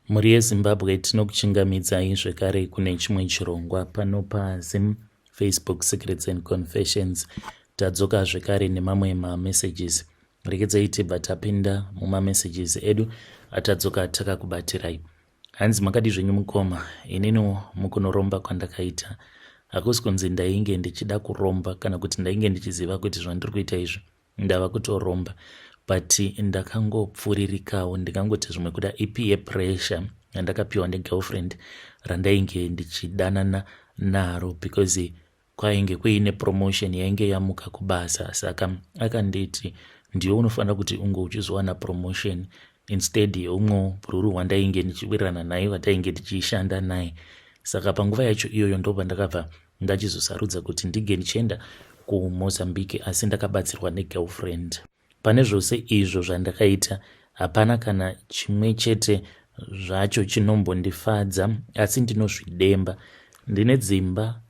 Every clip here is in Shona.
Mhuri yeZimbabwe tinokuchingamidzai zvekare kune chimwe chirongwa pano paZim Facebook Secrets and Confessions. Tadzoka zvekare nemamwe mamessages. Rekedzai tibva tapinda mumamessages edu atadzoka takakubatirai. Hanzi makadi zvenyu mukoma, inini mukunoromba kwandakaita hakusi kunzi ndainge ndichida kuromba kana kuti ndainge ndichiziva kuti zvandiri kuita izvi ndava kutoromba, but ndakangopfuririkawo ndikangoti zvimwe kuda ipi yepressure yandakapiwa negirlfriend randainge ndichidanana naro because kwainge kuine promotion yainge yamuka kubasa. Saka akanditi ndiyo unofanira kuti unge uchizowana promotion instead yeumwe bhururu wandainge ndichiwirirana naye watainge ndichishanda naye. Saka panguva yacho iyoyo ndobva ndakabva ndachizosarudza kuti ndige ndichienda kuMozambique, asi ndakabatsirwa negirlfriend. Pane zvose izvo zvandakaita hapana kana chimwe chete zvacho chinombondifadza, asi ndinozvidemba. Ndine dzimba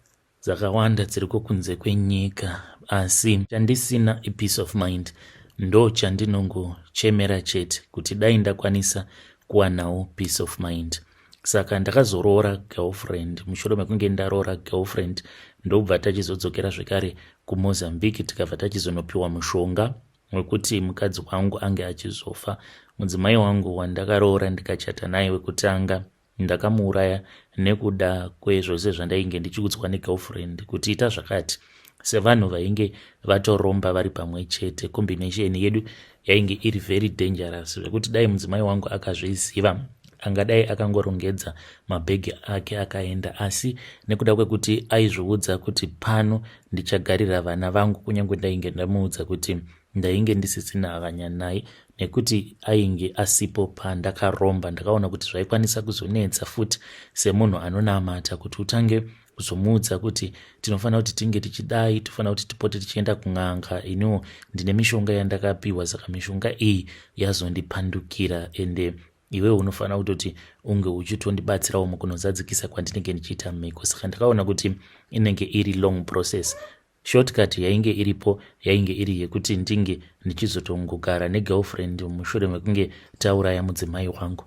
dzakawanda dziriko kunze kwenyika, asi chandisina ipeace of mind ndo chandinongochemera chete kuti dai ndakwanisa kuwanawo peace of mind. Saka ndakazoroora girlfriend. Mushure mekunge ndaroora girlfriend ndobva tachizodzokera zvekare kuMozambique, tikabva tachizonopiwa mushonga wekuti mukadzi wangu ange achizofa. Mudzimai wangu wandakaroora ndikachata naye wekutanga ndakamuuraya nekuda kwezvose zvandainge ndichiudzwa negirlfriend kuti ita zvakati. Sevanhu vainge vatoromba vari pamwe chete, combination yedu yainge iri very dangerous zvekuti dai mudzimai wangu akazviziva angadai akangorongedza mabhegi ake akaenda, asi nekuda kwekuti aizviudza kuti pano ndichagarira vana vangu, kunyange ndainge ndamuudza kuti ndainge ndisisina hanya naye nekuti ainge asipo pandakaromba, ndakaona kuti zvaikwanisa kuzonetsa futi semunhu anonamata kuti utange kuzomuudza kuti tinofanira kuti tinge tichidai, tofanira kuti tipote tichienda kun'anga, iniwo ndine mishonga yandakapiwa, saka mishonga iyi yazondipandukira ende iwewe unofanira kutoti unge uchitondibatsirawo mukunozadzikisa kwandinenge ndichiita mhiko. Saka ndakaona kuti inenge iri long process. Shortcut yainge iripo yainge iri yekuti ndinge ndichizotongogara negirlfriend mushure mekunge tauraya mudzimai wangu.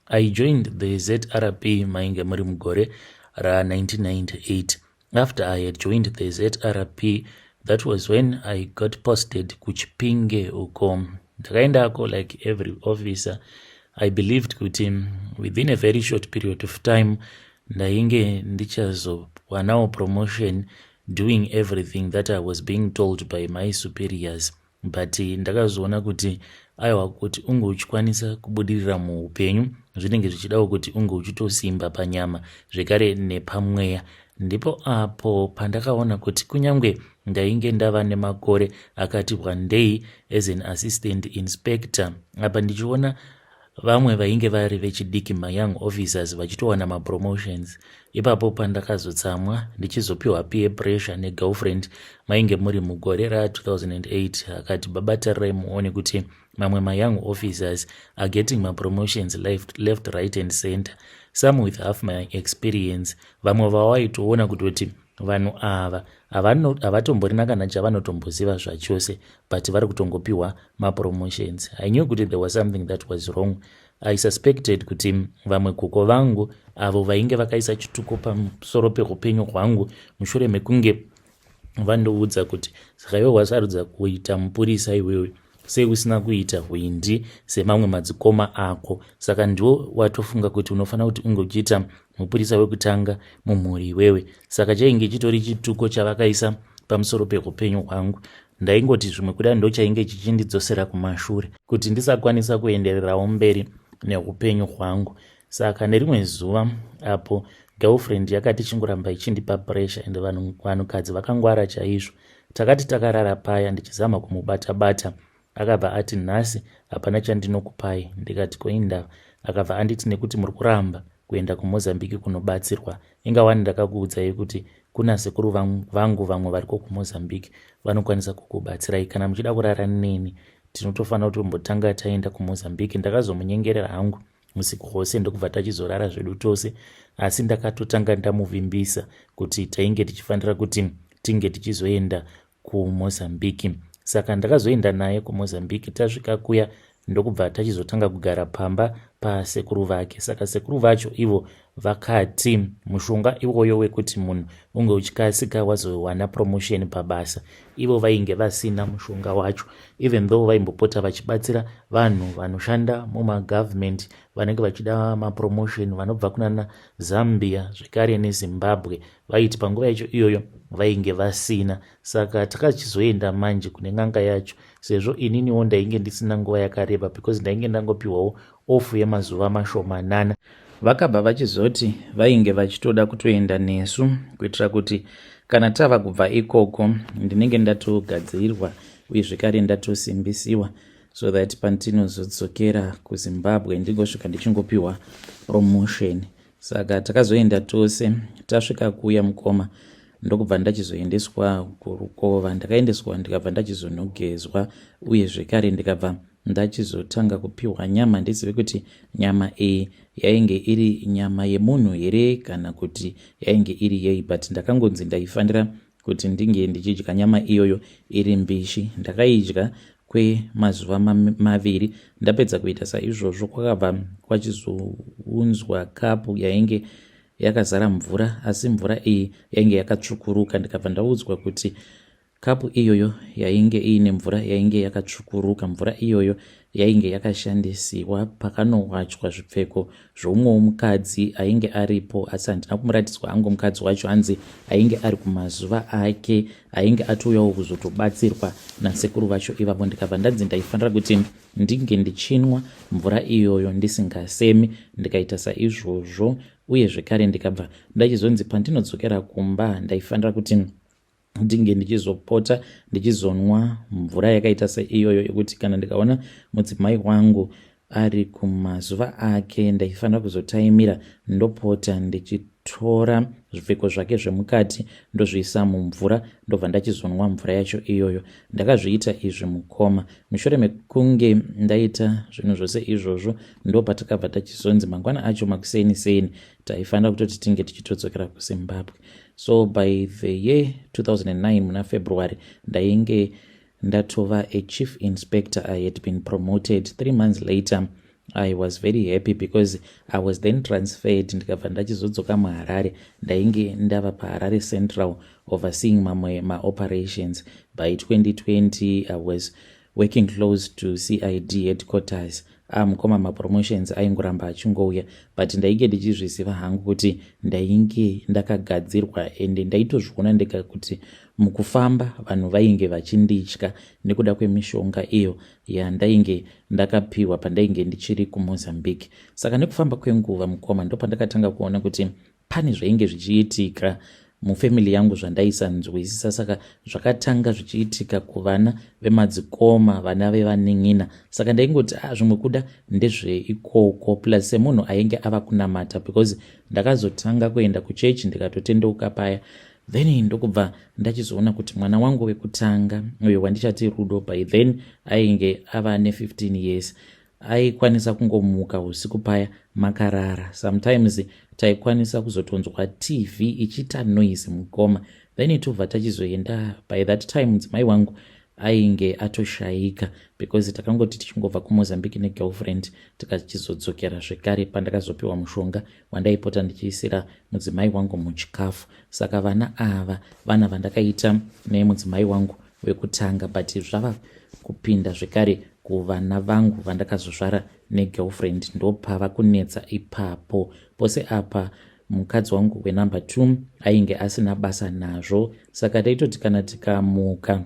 I joined the ZRP mainge muri mugore ra1998. After I had joined the ZRP, that was when I got posted kuchipinge uko. Ndakaendako like every officer. I believed kuti within a very short period of time ndainge ndichazowanawo promotion, doing everything that I was being told by my superiors. But ndakazoona kuti aiwa kuti unge uchikwanisa kubudirira muupenyu zvinenge zvichidawo kuti unge uchitosimba panyama zvekare nepamweya. Ndipo apo pandakaona kuti kunyange ndainge ndava nemakore akati wandei as an assistant inspector, apa ndichiona vamwe vainge vari vechidiki mayoung officers vachitowana mapromotions. Ipapo pandakazotsamwa ndichizopiwa peer pressure negirlfriend mainge muri mugore ra2008. Akati babatarirai muone kuti mamwe mayoung officers are getting mapromotions left right and center, some with half my experience. Vamwe vawaitoona kutoti vanhu ava havatomborina kana chavanotomboziva zvachose, but vari kutongopiwa mapromotions. I knew kuti there was something that was wrong. I suspected kuti vamwe kuko vangu avo vainge vakaisa chituko pamusoro peupenyu hwangu mushure mekunge vandoudza kuti saka iwe wasarudza kuita mupurisa iwewe, sei usina kuita hwindi semamwe madzikoma ako? Saka ndiwo watofunga kuti unofanira kuti unge uchiita mupurisa wekutanga mumhuri iwewe. Saka chainge chitori chituko chavakaisa pamusoro peupenyu hwangu. Ndaingoti zvimwe kuda ndo chainge chichindidzosera kumashure kuti ndisakwanisa kuendererawo mberi neupenyu hwangu. Saka nerimwe zuva apo girlfriend yakati chingoramba ichindipa pressure ende vanhukadzi vakangwara chaizvo. Takati takarara paya ndichizama kumubata-bata, akabva ati nhasi hapana chandinokupai. Ndikati koinda. Akabva anditi nekuti muri kuramba kuenda kuMozambique kunobatsirwa, ingawani ndakakuudzai kuti kuna sekuru vangu vamwe variko kuMozambique vanokwanisa kukubatsirai. Kana muchida kurara neni tinotofanira kuti mbotanga taenda kuMozambique. Ndakazomunyengerera hangu usiku hwose ndokubva tachizorara zvedu tose, asi ndakatotanga ndamuvimbisa kuti tainge tichifanira kuti tinge tichizoenda kuMozambique. Saka ndakazoenda naye kuMozambique. Tasvika kuya ndokubva tachizotanga kugara pamba pasekuru vake. Saka sekuru vacho ivo vakati mushonga iwoyo wekuti munhu unge uchikasika wazowana promotion pabasa, ivo vainge vasina mushonga wacho, even though vaimbopota vachibatsira vanhu vanoshanda mumagovernment vanenge vachida mapromotion vanobva kunana Zambia zvekare neZimbabwe, vaiti panguva yacho iyoyo vainge vasina. Saka takachizoenda manje kune n'anga yacho, sezvo ininiwo ndainge ndisina nguva yakareba because ndainge ndangopiwawo ofu yemazuva mashomanana. Vakabva vachizoti vainge vachitoda kutoenda nesu kuitira kuti kana tava kubva ikoko ndinenge ndatogadzirirwa uye zvekare ndatosimbisiwa so that pandinozodzokera kuZimbabwe ndingosvika ndichingopiwa promotion. Saka takazoenda tose, tasvika kuya mukoma ndokubva ndachizoendeswa kurukova. Ndakaendeswa ndikabva ndachizonogezwa uye zvekare ndikabva ndachizotanga kupiwa nyama ndizive kuti nyama iyi yainge iri nyama yemunhu here kana kuti yainge iri yei, but ndakangonzi ndaifanira kuti ndinge ndichidya nyama iyoyo iri mbishi. Ndakaidya kwemazuva maviri. Ndapedza kuita saizvozvo kwakabva kwachizounzwa kapu yainge yakazara mvura, asi mvura iyi yainge yakatsvukuruka. Ndikabva ndaudzwa kuti kapu iyoyo yainge iine mvura yainge yakatsvukuruka, mvura iyoyo yainge yakashandisiwa pakanowachwa zvipfeko zvoumwe mukadzi ainge aripo, asi handina kumuratidzwa angu mukadzi wacho, hanzi ainge ari kumazuva ake, ainge atouyawo kuzotobatsirwa nasekuru vacho ivavo. Ndikabva ndanzi ndaifanira kuti ndinge ndichinwa mvura iyoyo ndisingasemi, ndikaita saizvozvo uye zvekare ndikabva ndachizonzi pandinodzokera kumba ndaifanira kuti ndinge ndichizopota ndichizonwa mvura yakaita seiyoyo yekuti kana ndikaona mudzimai wangu ari kumazuva ake ndaifanira kuzotaimira ndopota ndichitora zvipfeko zvake zvemukati ndozviisa mumvura ndobva ndachizonwa mvura yacho iyoyo. Ndakazviita izvi mukoma. Mushure mekunge ndaita zvinhu zvose izvozvo ndopatakabva tachizonzi mangwana acho makuseni taifanira kutoti tinge tichitodzokera kuZimbabwe. So by the year 2009 muna February ndainge ndatova a chief inspector. I had been promoted 3 months later. I was very happy because I was then transferred. Ndikabva ndachizodzoka muHarare. Ndainge ndava paHarare Central overseeing mamwe ma-operations. By 2020 I was working close to CID headquarters. Mukoma ma-promotions aingoramba achingouya, but ndainge ndichizviziva hangu kuti ndainge ndakagadzirwa ende ndaitozviona ndega kuti mukufamba vanhu vainge vachinditya nekuda kwemishonga iyo yandainge ndakapiwa pandainge ndichiri kuMozambique. Saka nekufamba kwenguva mukoma ndopandakatanga kuona kuti pane zvainge zvichiitika mufamily yangu zvandaisanzwisisa. Saka zvakatanga zvichiitika kuvana vemadzikoma, vana vevanin'ina. Saka ndaingoti zvimwe kuda ndezveikoko plus semunhu ainge ava kunamata because ndakazotanga kuenda kuchechi ndikatotendeuka paya. Then ndokubva ndachizoona kuti mwana wangu wekutanga uyo wandichati Rudo by then ainge ava ne15 years aikwanisa kungomuka usiku paya makarara. Sometimes taikwanisa kuzotonzwa TV ichita noise mukoma. Then tobva tachizoenda. By that time mudzimai wangu ainge atoshaika because takangoti tichingobva kuMozambique negirlfriend tikachizodzokera zvekare pandakazopiwa mushonga wandaipota ndichiisira mudzimai wangu muchikafu. Saka vana ava vana vandakaita nemudzimai wangu wekutanga, but zvava kupinda zvekare kuvana vangu vandakazozvara negirlfriend ndopava kunetsa ipapo. Pose apa mukadzi wangu wenumber 2 ainge asina basa nazvo. Saka taitoti kana tikamuka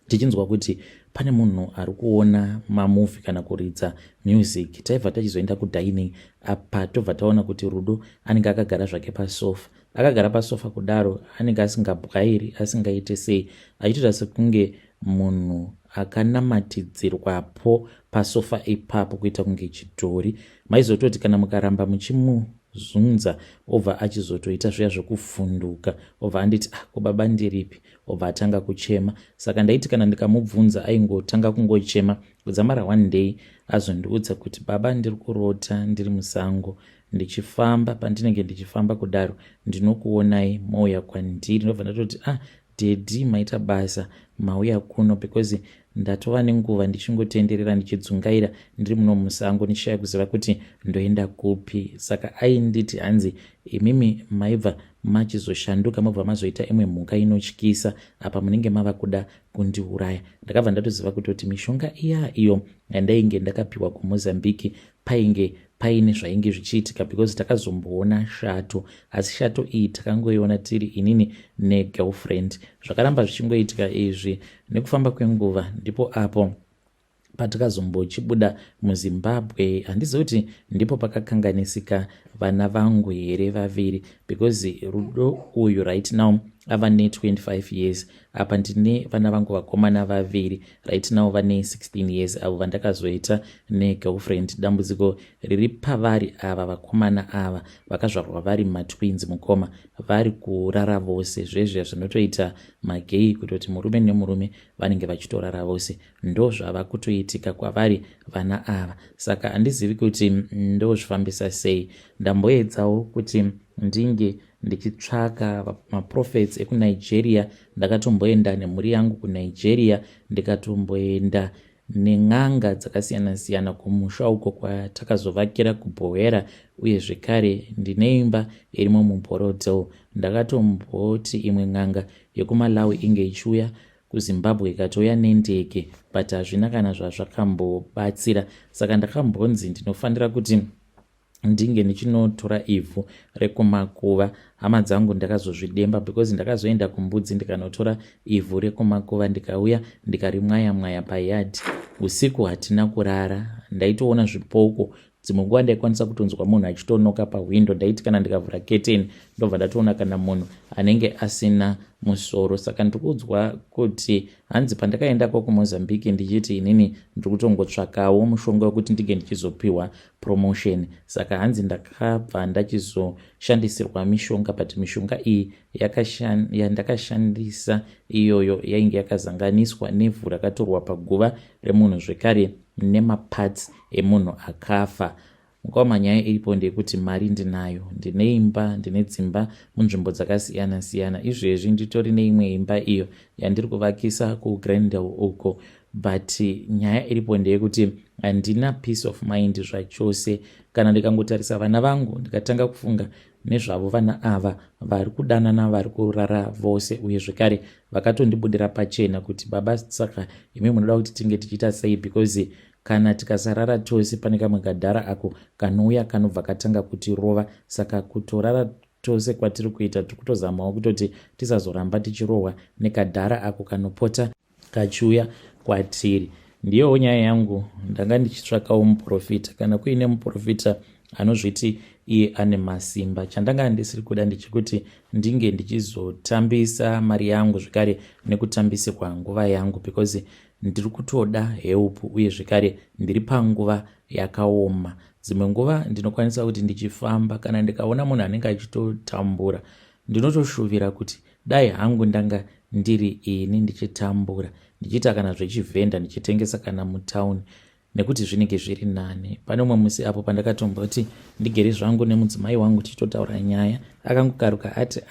tichinzwa kuti pane munhu ari kuona mamovie kana kuridza music, taibva tachizoenda kudining. Apa tobva taona kuti Rudo anenge akagara zvake pasofa. Akagara pasofa kudaro anenge asingabwairi, asingaite sei, achitoita sekunge munhu akanamatidzirwapo pasofa ipapo kuita kunge chidhori. Maizototi kana mukaramba muchimuzunza obva achizotoita zviya zvekuvhunduka, obva anditi kubaba ndiripi, obva atanga kuchema. Saka ndaiti kana ndikamubvunza aingotanga kungochema kudzamara one day azondiudza kuti baba ndiri kurota ndiri musango ndichifamba. Pandinenge ndichifamba kudaro ndinokuonai mauya kwandiri. Ndobva ndatoti daddy maita basa mauya kuno because ndatova nenguva ndichingotenderera ndichidzungaira ndiri muno musango ndichishaya kuziva kuti ndoenda kupi. Saka ainditi hanzi imimi maibva machizoshanduka mobva mazoita imwe mhuka inotyisa apa munenge mava kuda kundiuraya. Ndakabva ndatoziva kuti mishonga iyo yandainge ndakapiwa kuMozambique painge paine zvainge zvichiitika because takazomboona shato, asi shato iyi takangoiona tiri inini negirlfriend. Zvakaramba zvichingoitika izvi nekufamba kwenguva ndipo apo patakazombochibuda muZimbabwe. Handizivi kuti ndipo pakakanganisika vana vangu here vaviri because Rudo uyu right now ava ne25 years, apa ndine vana vangu vakomana vaviri right now vane 16 years avo vandakazoita negirlfriend. Dambudziko riri pavari ava vakomana ava vakazvarwa vari matwins mukoma, vari kurara vose zvezvizva zvinotoita magei kutoti murume nemurume vanenge vachitorara vose. Ndo zvava kutoitika kwavari vana ava. Saka handizivi kuti ndozvifambisa sei. Ndamboedzawo kuti ndinge ndichitsvaka maprofets ekuNigeria. Ndakatomboenda nemhuri yangu kuNigeria, ndikatomboenda nen'anga dzakasiyana siyana kumusha uko kwatakazovakira kuBhowera, uye zvekare ndine imba irimo muBorodel. Ndakatomboti imwe n'anga yekuMalawi inge ichiuya kuZimbabwe ikatouya nendege, but hazvina kana zvazvakambobatsira. Saka ndakambonzi ndinofanira kuti ndinge ndichinotora ivhu rekumakuva. Hama dzangu ndakazozvidemba because ndakazoenda kumbudzi ndikanotora ivhu rekumakuva ndikauya ndikarimwaya mwaya payadi. Usiku hatina kurara, ndaitoona zvipoko. Dzimwe nguva ndaikwanisa kutonzwa munhu achitonoka pahwindo. Ndaiti kana ndikavhura keteni ndobva ndatoona kana munhu anenge asina musoro. Saka ndikuudzwa kuti hanzi pandakaendako kuMozambique ndichiti inini ndikutongotsvakawo mushonga wekuti ndinge ndichizopiwa promotion. Saka hanzi ndakabva ndachizoshandisirwa mishonga, but mishonga iyi yandakashandisa iyoyo yainge yakazanganiswa nevhu rakatorwa paguva remunhu zvekare nemaparts emunhu akafa. Mukoma nyaya iripo ndeyekuti mari ndinayo, ndine imba, ndine dzimba munzvimbo dzakasiyana siyana. Izvezvi nditori neimwe imba iyo yandiri kuvakisa kuGrendel uko, but nyaya iripo ndeyekuti handina peace of mind zvachose. Kana ndikangotarisa vana vangu ndikatanga kufunga nezvavo vana ava vari kudanana, vari kurara vose, uye zvekare vakatondibudira pachena kuti baba, saka imi munoda kuti tinge tichiita sei, because kana tikasarara tose pane kamwe kadhara ako kanouya kanobva katanga kutirova. Saka kutorara tose kwatiri kuita tikutozamawo kutoti tisazoramba tichirohwa nekadhara ako kanopota kachiuya kwatiri. Ndiyowo nyaya yangu. Ndanga ndichitsvakawo muprofita. Kana kuine muprofita anozviti iye ane masimba, chandanga ndisiri kuda ndechikuti ndinge ndichizotambisa mari yangu zvekare nekutambisirwa nguva yangu, because ndiri kutoda help, uye zvekare ndiri panguva yakaoma. Dzimwe nguva ndinokwanisa kuti ndichifamba kana ndikaona munhu anenge achitotambura ndinotoshuvira kuti dai hangu ndanga ndiri ini ndichitambura, ndichiita kana zvechivhenda ndichitengesa kana mutauni, nekuti zvinenge zviri nani. Pane umwe musi apo pandakatomboti ndigere zvangu nemudzimai wangu tichitotaura nyaya, akangokaruka ati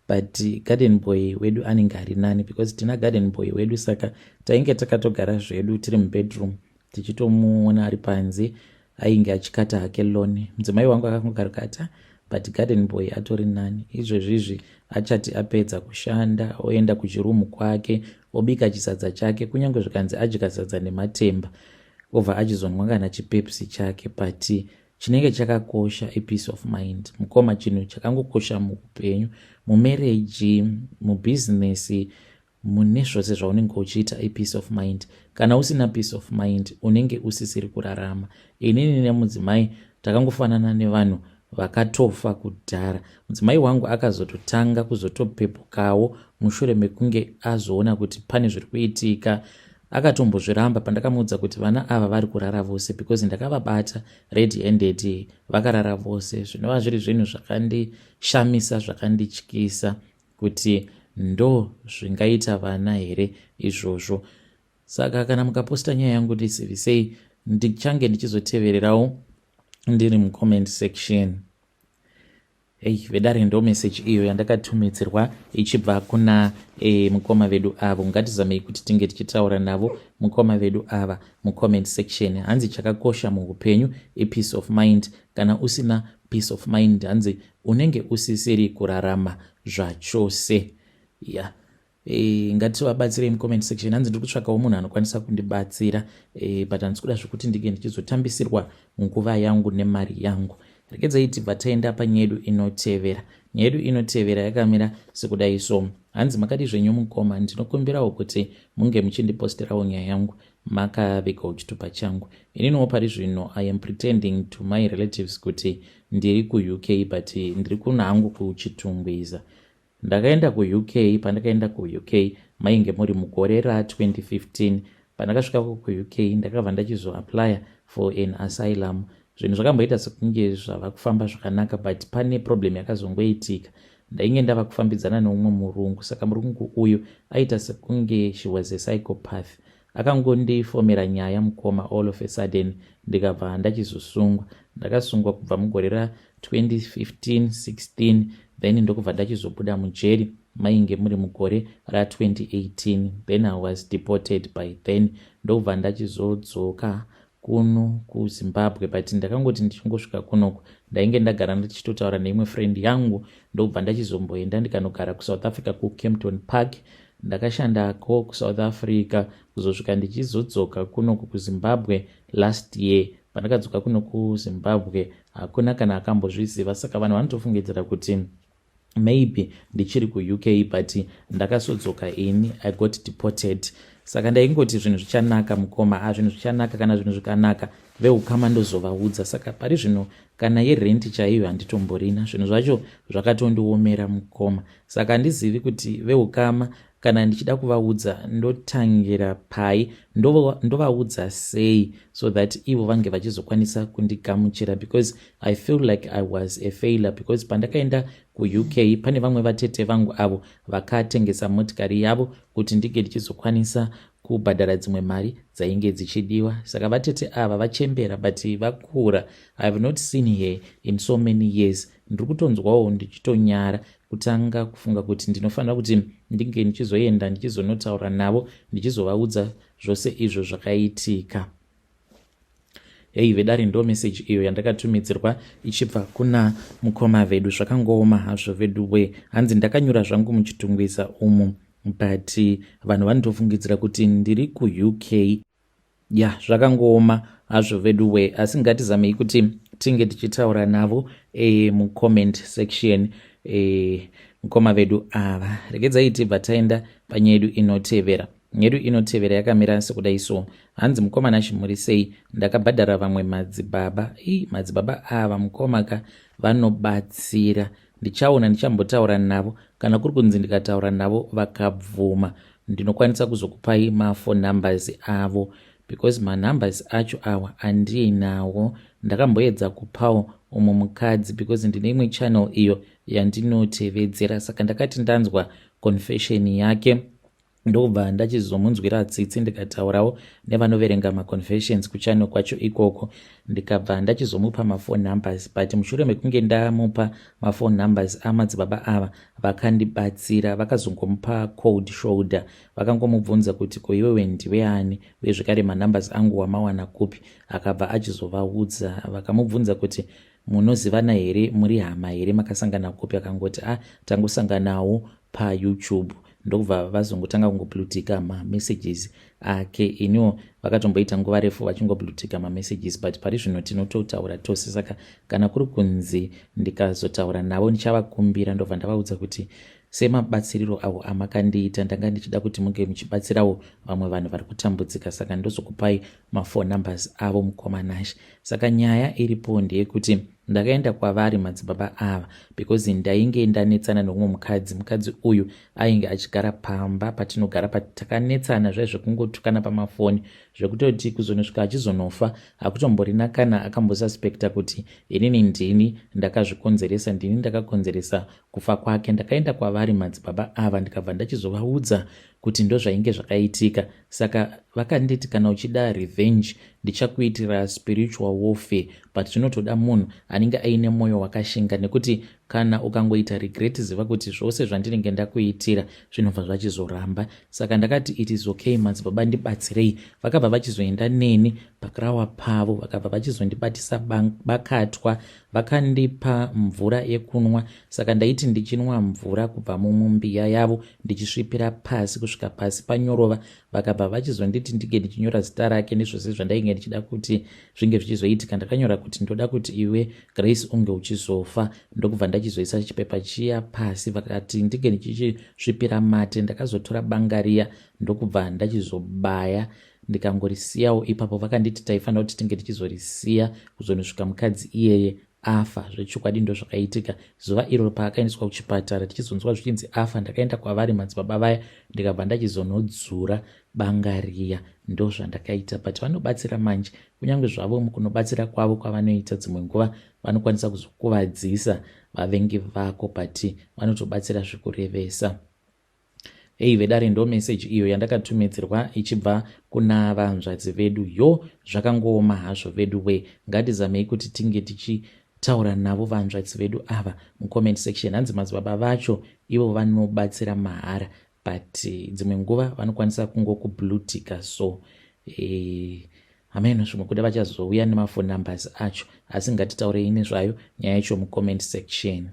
but garden boy wedu anenge ari nani, because tina garden boy wedu. Saka tainge takatogara zvedu tiri mubedroom tichitomuona ari panze ainge achikata hake loni. Mudzimai wangu akangokaruka ati but garden boy atori nani. Izvezvizvi achati apedza kushanda oenda kuchirumu kwake obika chisadza chake, kunyange zvikanzi adya sadza nematemba, obva achizonwa kana chipepsi chake. But chinenge chakakosha ipeace of mind. Mukoma chinhu chakangokosha muupenyu, mumarriage, mubusiness, mune zvose zvaunenge uchiita ipeace of mind. Kana usina peace of mind unenge usisiri kurarama. Inini nemudzimai takangofanana nevanhu vakatofa kudhara. Mudzimai wangu akazototanga kuzotopepukawo mushure mekunge azoona kuti pane zviri kuitika. Akatombozviramba pandakamuudza kuti vana ava vari kurara vose, because ndakavabata red handed vakarara vose. Zvinova zviri zvinhu zvakandishamisa, zvakandityisa kuti ndo zvingaita vana here izvozvo. Saka kana mukaposta nyaya yangu ndizivisei, ndichange ndichizotevererawo ndiri mucomment section. vedare ndo meseji iyo yandakatumidzirwa ichibva kuna mukoma vedu avo. Ngatizamei kuti tinge tichitaura navo mukoma vedu ava mucomment section. Hanzi chakakosha muupenyu ipeace of mind. Kana usina peace of mind hanzi unenge usisiri kurarama zvachose. Ngativabatsirei mucomment section. Hanzi ndiri kutsvakawo munhu anokwanisa kundibatsira but handisi kuda zvokuti ndinge ndichizotambisirwa nguva yangu nemari yangu. Rekedzai tibva taenda panyaya yedu inotevera. Nyaya yedu inotevera yakamira sekudai so. Hanzi makati zvenyu mukoma, ndinokumbirawo kuti munge muchindiposterawo nyaya yangu makavigawo chitupa changu. Ininiwo pari zvino I am pretending to my relatives kuti ndiri kuUK but ndiri kuna hangu kuchitungwiza. Ndakaenda kuUK, pandakaenda kuUK mainge muri mugore ra2015. Pandakasvika kuUK ndakabva ndachizoapply for an asylum. Zvinhu zvakamboita sekunge zvava kufamba zvakanaka but pane problem yakazongoitika. Ndainge ndava kufambidzana neumwe murungu, saka murungu uyu aita sekunge she was a psychopath. Akangondifomera nyaya mukoma all of a sudden ndikabva ndachizosungwa. Ndakasungwa kubva mugore ra2015 16 then ndokubva ndachizobuda mujeri mainge muri mugore ra2018 then I was deported by then. Ndokubva ndachizodzoka kuno kuZimbabwe but ndakangoti ndichingosvika kunoku ndainge ndagara ndichitotaura neimwe friend yangu. Ndokubva ndachizomboenda ndikanogara kuSouth Africa kuKempton Park. Ndakashandako kuSouth Africa kuzosvika ndichizodzoka kunoku kuZimbabwe last year. Pandakadzoka kuno kuZimbabwe hakuna kana akambozviziva, saka vanhu vanotofungidzira kuti maybe ndichiri kuUK but ndakasodzoka ini I got deported. Saka ndaingoti zvinhu zvichanaka mukoma, zvinhu zvichanaka. Kana zvinhu zvikanaka veukama ndozovaudza. Saka pari zvino kana yerenti chaiyo handitomborina, zvinhu zvacho zvakatondiomera mukoma. Saka handizivi kuti veukama kana ndichida kuvaudza ndotangira pai, ndovaudza sei so that ivo vange vachizokwanisa kundigamuchira because I feel like I was a failure because pandakaenda kuUK pane vamwe vatete vangu avo vakatengesa motikari yavo kuti ndige ndichizokwanisa kubhadhara dzimwe mari dzainge dzichidiwa. Saka vatete ava vachembera but vakura. I have not seen her in so many years. Ndiri kutonzwawo ndichitonyara kutanga kufunga kuti ndinofanira kuti ndinge ndichizoenda ndichizonotaura navo ndichizovaudza zvose izvo zvakaitika. Vedare ndo message iyo yandakatumidzirwa ichibva kuna mukoma vedu. Zvakangooma hazvo vedu hanzi ndakanyura zvangu muchitungwiza umu but vanhu vanotofungidzira kuti ndiri kuUK. Zvakangooma hazvo vedu asi ngatizamei kuti tinge tichitaura navo mucomment section mukoma vedu ava. Rekedzai tibva taenda panyaya yedu inotevera. Nyaya yedu inotevera yakamira sekudai so. Hanzi mukoma nashi muri sei? Ndakabhadhara vamwe madzibaba. Madzibaba ava mukomaka vanobatsira. Ndichaona ndichambotaura navo. Kana kuri kunzi ndikataura navo vakabvuma ndinokwanisa kuzokupai mafone numbers avo because manumbers acho awa andinawo. Ndakamboedza kupawo umwe mukadzi because ndine imwe channel iyo yandinotevedzera, saka ndakati ndanzwa confession yake ndobva ndachizomunzwira tsitsi ndikataurawo nevanoverenga maconfessions kuchannel kwacho ikoko. Ndikabva ndachizomupa mafone numbers but mushure mekunge ndamupa mafone numbers amadzibaba ava vakandibatsira. Vakazongomupa cold shoulder. Vakangomubvunza kuti ko iwewe ndiwe ani uye zvekare manumbers angu wamawana kupi. Akabva achizovaudza. Vakamubvunza kuti munozivana here, muri hama here, makasangana kupi? Akangoti tangosanganawo paYouTube. Ndokubva vazongotanga kungoblutika mamessages ake. Iniwo vakatomboita nguva refu vachingoblutika mamessages but pari zvino tinototaura tose. Saka kana kuri kunzi ndikazotaura navo ndichavakumbira. Ndobva ndavaudza kuti semabatsiriro avo amakandiita ndanga ndichida kuti munge muchibatsirawo vamwe vanhu vari kutambudzika. Saka ndozokupai mafone numbers avo mukoma nashi. Saka nyaya iripo ndeyekuti ndakaenda kwavari madzibaba ava because ndainge ndanetsana nomumwe mukadzi. Mukadzi uyu ainge achigara pamba patinogara takanetsana zvaizvokungotukana pamafoni zvekutoti kuzonosvika achizonofa hakutomborina kana akambosuspekta kuti inini ndini ndakazvikonzeresa, ndini ndakakonzeresa kufa kwake. Ndakaenda kwavari madzibaba ava ndikabva ndachizovaudza kuti ndo zvainge zvakaitika. Saka vakanditi kana uchida revenge ndichakuitira spiritual warfare but zvinotoda munhu anenge aine mwoyo wakashinga nekuti kana ukangoita regret ziva kuti zvose zvandinenge ndakuitira zvinobva zvachizoramba. Saka ndakati it is okay madzibaba ndibatsirei. Vakabva vachizoenda neni pakarawa pavo, vakabva vachizondibatisa bakatwa, vakandipa mvura yekunwa. Saka ndaiti ndichinwa mvura kubva mumbiya yavo ndichisvipira pasi kusvika pasi panyorova, vakabva vachizonditi ndige ndichinyora zita rake nezvose zvandainge ndichida kuti zvinge zvichizoitika. Ndakanyora kuti ndoda kuti iwe Grace unge uchizofa, ndokubva ndachizoisa chipepa chiya pasi. Vakati ndige ndichisvipira mate, ndakazotora bangariya ndokubva ndachizobaya ndikangorisiyawo ipapo. Vakanditi taifanira kuti tinge tichizorisiya kuzonosvika mukadzi iyeye afa. Zvechokwadi ndo zvakaitika. Zuva iro paakaendeswa kuchipatara tichizonzwa zvichinzi afa, ndakaenda kwavari madzibaba vaya ndikabva ndachizonodzura bangariya. Ndo zvandakaita, but vanobatsira manje. Kunyange zvavo mukunobatsira kwavo kwavanoita dzimwe nguva vanokwanisa kuzokuvadzisa vavengi vako, but vanotobatsira zvikurevesa. Vedare ndo message iyo yandakatumidzirwa ichibva kuna vanzvadzi vedu. Zvakangooma hazvo vedu we. Ngatizamei kuti tinge tichitaura navo vanzvadzi vedu ava mucomment section. Hanzi madzibaba vacho ivo vanobatsira mahara, but dzimwe nguva vanokwanisa kungokublutika. So hameno zvimwe kuda vachazouya nemafoni numbers acho, asi ngatitaurei nezvayo nyaya yacho mucomment section.